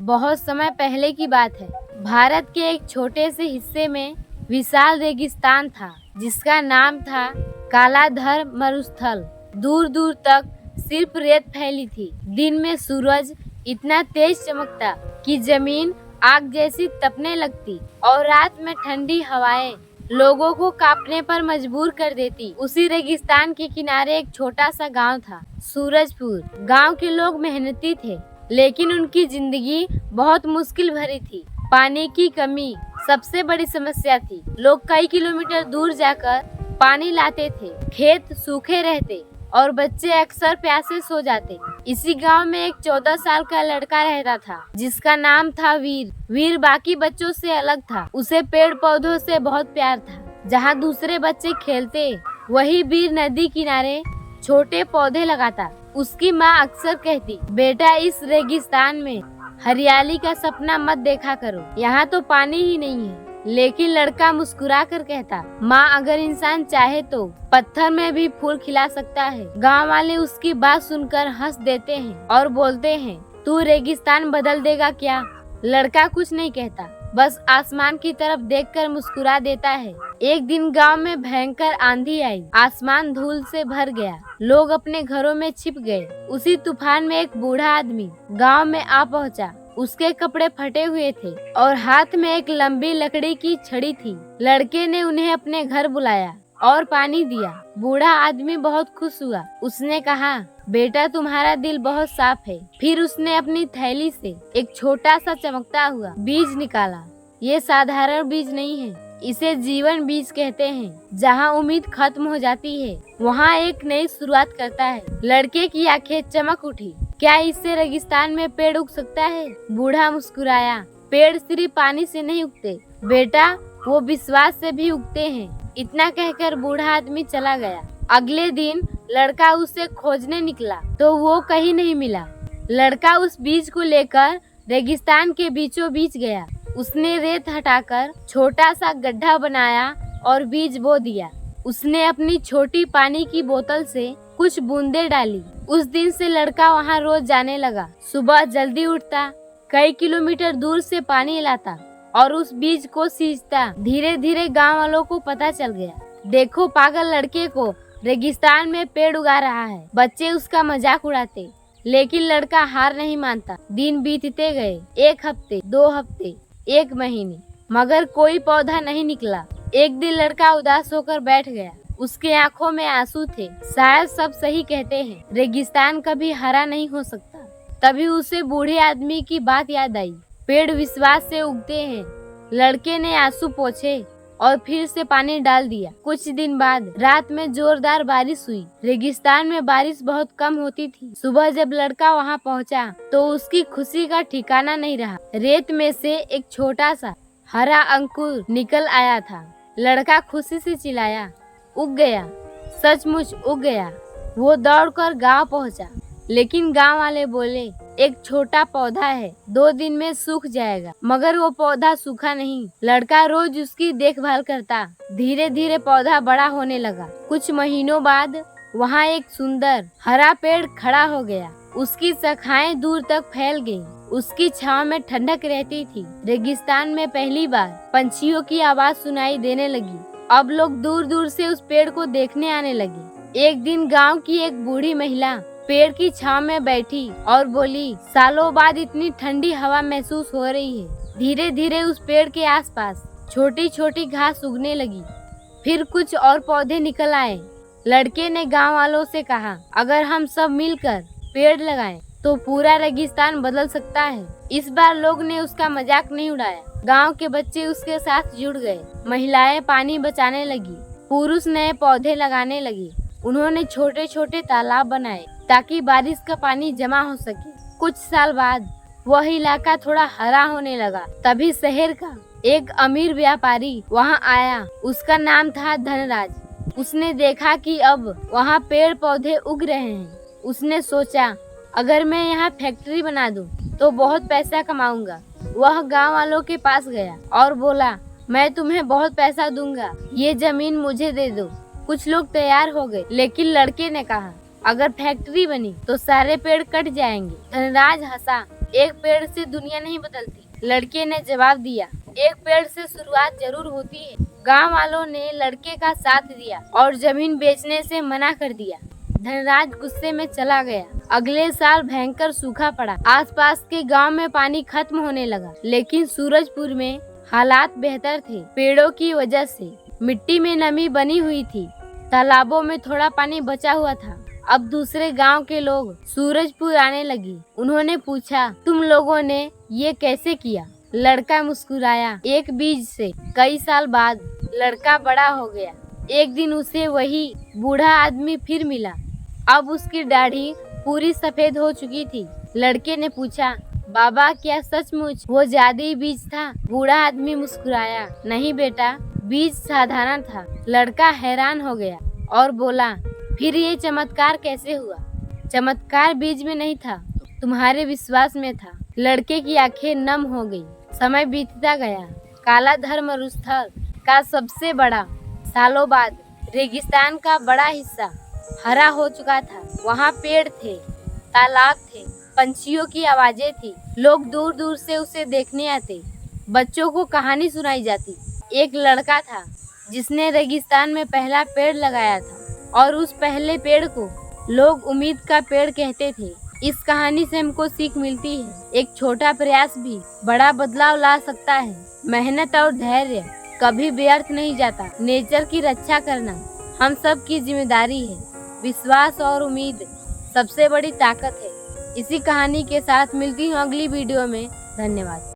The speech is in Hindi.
बहुत समय पहले की बात है। भारत के एक छोटे से हिस्से में विशाल रेगिस्तान था जिसका नाम था कालाधर मरुस्थल। दूर दूर तक सिर्फ रेत फैली थी। दिन में सूरज इतना तेज चमकता कि जमीन आग जैसी तपने लगती और रात में ठंडी हवाएं लोगों को कांपने पर मजबूर कर देती। उसी रेगिस्तान के किनारे एक छोटा सा गांव था, सूरजपुर। गांव के लोग मेहनती थे, लेकिन उनकी जिंदगी बहुत मुश्किल भरी थी। पानी की कमी सबसे बड़ी समस्या थी। लोग कई किलोमीटर दूर जाकर पानी लाते थे। खेत सूखे रहते और बच्चे अक्सर प्यासे सो जाते। इसी गांव में एक 14 साल का लड़का रहता था जिसका नाम था वीर। वीर बाकी बच्चों से अलग था। उसे पेड़ पौधों से बहुत प्यार था। जहां दूसरे बच्चे खेलते, वही वीर नदी किनारे छोटे पौधे लगाता। उसकी माँ अक्सर कहती, बेटा इस रेगिस्तान में हरियाली का सपना मत देखा करो, यहाँ तो पानी ही नहीं है। लेकिन लड़का मुस्कुरा कर कहता, माँ अगर इंसान चाहे तो पत्थर में भी फूल खिला सकता है। गांव वाले उसकी बात सुनकर हंस देते हैं और बोलते हैं, तू रेगिस्तान बदल देगा क्या? लड़का कुछ नहीं कहता, बस आसमान की तरफ देखकर मुस्कुरा देता है। एक दिन गांव में भयंकर आंधी आई। आसमान धूल से भर गया। लोग अपने घरों में छिप गए। उसी तूफान में एक बूढ़ा आदमी गांव में आ पहुंचा। उसके कपड़े फटे हुए थे और हाथ में एक लंबी लकड़ी की छड़ी थी। लड़के ने उन्हें अपने घर बुलाया और पानी दिया। बूढ़ा आदमी बहुत खुश हुआ। उसने कहा, बेटा तुम्हारा दिल बहुत साफ है। फिर उसने अपनी थैली से एक छोटा सा चमकता हुआ बीज निकाला। ये साधारण बीज नहीं है, इसे जीवन बीज कहते हैं। जहाँ उम्मीद खत्म हो जाती है, वहाँ एक नई शुरुआत करता है। लड़के की आंखें चमक उठी। क्या इससे रेगिस्तान में पेड़ उग सकता है? बूढ़ा मुस्कुराया। पेड़ सिर्फ पानी से नहीं उगते बेटा, वो विश्वास से भी उगते हैं। इतना कहकर बूढ़ा आदमी चला गया। अगले दिन लड़का उसे खोजने निकला तो वो कहीं नहीं मिला। लड़का उस बीज को लेकर रेगिस्तान के बीचों बीच गया। उसने रेत हटाकर छोटा सा गड्ढा बनाया और बीज बो दिया। उसने अपनी छोटी पानी की बोतल से कुछ बूंदें डाली। उस दिन से लड़का वहाँ रोज जाने लगा। सुबह जल्दी उठता, कई किलोमीटर दूर से पानी लाता और उस बीज को सींचता। धीरे धीरे गांव वालों को पता चल गया, देखो पागल लड़के को रेगिस्तान में पेड़ उगा रहा है। बच्चे उसका मजाक उड़ाते, लेकिन लड़का हार नहीं मानता। दिन बीतते गए, 1 हफ्ते, 2 हफ्ते, 1 महीने, मगर कोई पौधा नहीं निकला। एक दिन लड़का उदास होकर बैठ गया। उसके आंखों में आंसू थे। शायद सब सही कहते हैं, रेगिस्तान कभी हरा नहीं हो सकता। तभी उसे बूढ़े आदमी की बात याद आई, पेड़ विश्वास से उगते हैं। लड़के ने आंसू पोंछे और फिर से पानी डाल दिया। कुछ दिन बाद रात में जोरदार बारिश हुई। रेगिस्तान में बारिश बहुत कम होती थी। सुबह जब लड़का वहां पहुंचा तो उसकी खुशी का ठिकाना नहीं रहा। रेत में से एक छोटा सा हरा अंकुर निकल आया था। लड़का खुशी से चिल्लाया, उग गया, सचमुच उग गया। वो दौड़कर गांव पहुंचा, लेकिन गांव वाले बोले, एक छोटा पौधा है, 2 दिन में सूख जाएगा। मगर वो पौधा सूखा नहीं। लड़का रोज उसकी देखभाल करता। धीरे धीरे पौधा बड़ा होने लगा। कुछ महीनों बाद वहाँ एक सुंदर हरा पेड़ खड़ा हो गया। उसकी शाखाएं दूर तक फैल गईं। उसकी छांव में ठंडक रहती थी। रेगिस्तान में पहली बार पंछियों की आवाज सुनाई देने लगी। अब लोग दूर दूर से उस पेड़ को देखने आने लगे। एक दिन गांव की एक बूढ़ी महिला पेड़ की छांव में बैठी और बोली, सालों बाद इतनी ठंडी हवा महसूस हो रही है। धीरे धीरे उस पेड़ के आसपास छोटी छोटी घास उगने लगी। फिर कुछ और पौधे निकल आए। लड़के ने गांव वालों से कहा, अगर हम सब मिलकर पेड़ लगाएं तो पूरा रेगिस्तान बदल सकता है। इस बार लोग ने उसका मजाक नहीं उड़ाया। गांव के बच्चे उसके साथ जुड़ गए। महिलाएं पानी बचाने लगी, पुरुष नए पौधे लगाने लगे। उन्होंने छोटे छोटे तालाब बनाए ताकि बारिश का पानी जमा हो सके। कुछ साल बाद वह इलाका थोड़ा हरा होने लगा। तभी शहर का एक अमीर व्यापारी वहां आया। उसका नाम था धनराज। उसने देखा कि अब वहां पेड़ पौधे उग रहे हैं। उसने सोचा, अगर मैं यहाँ फैक्ट्री बना दूं तो बहुत पैसा कमाऊंगा। वह गांव वालों के पास गया और बोला, मैं तुम्हें बहुत पैसा दूंगा, ये जमीन मुझे दे दो। कुछ लोग तैयार हो गए, लेकिन लड़के ने कहा, अगर फैक्ट्री बनी तो सारे पेड़ कट जाएंगे। धनराज हंसा एक पेड़ से दुनिया नहीं बदलती। लड़के ने जवाब दिया, एक पेड़ से शुरुआत जरूर होती है। गांव वालों ने लड़के का साथ दिया और जमीन बेचने से मना कर दिया। धनराज गुस्से में चला गया। अगले साल भयंकर सूखा पड़ा। आसपास के गांव में पानी खत्म होने लगा, लेकिन सूरजपुर में हालात बेहतर थे। पेड़ों की वजह से मिट्टी में नमी बनी हुई थी। तालाबों में थोड़ा पानी बचा हुआ था। अब दूसरे गांव के लोग सूरजपुर आने लगे। उन्होंने पूछा, तुम लोगों ने ये कैसे किया? लड़का मुस्कुराया, एक बीज से। कई साल बाद लड़का बड़ा हो गया। एक दिन उसे वही बूढ़ा आदमी फिर मिला। अब उसकी दाढ़ी पूरी सफेद हो चुकी थी। लड़के ने पूछा, बाबा क्या सचमुच वो जादुई बीज था? बूढ़ा आदमी मुस्कुराया, नहीं बेटा, बीज साधारण था। लड़का हैरान हो गया और बोला, फिर ये चमत्कार कैसे हुआ? चमत्कार बीज में नहीं था, तुम्हारे विश्वास में था। लड़के की आंखें नम हो गई। समय बीतता गया। कालाधर मरुस्थल का सबसे बड़ा सालों बाद रेगिस्तान का बड़ा हिस्सा हरा हो चुका था। वहाँ पेड़ थे, तालाब थे, पंछियों की आवाजें थी। लोग दूर दूर से उसे देखने आते। बच्चों को कहानी सुनाई जाती। एक लड़का था जिसने रेगिस्तान में पहला पेड़ लगाया था और उस पहले पेड़ को लोग उम्मीद का पेड़ कहते थे। इस कहानी से हमको सीख मिलती है, एक छोटा प्रयास भी बड़ा बदलाव ला सकता है। मेहनत और धैर्य कभी व्यर्थ नहीं जाता। नेचर की रक्षा करना हम सब की जिम्मेदारी है। विश्वास और उम्मीद सबसे बड़ी ताकत है। इसी कहानी के साथ मिलती हूँ अगली वीडियो में। धन्यवाद।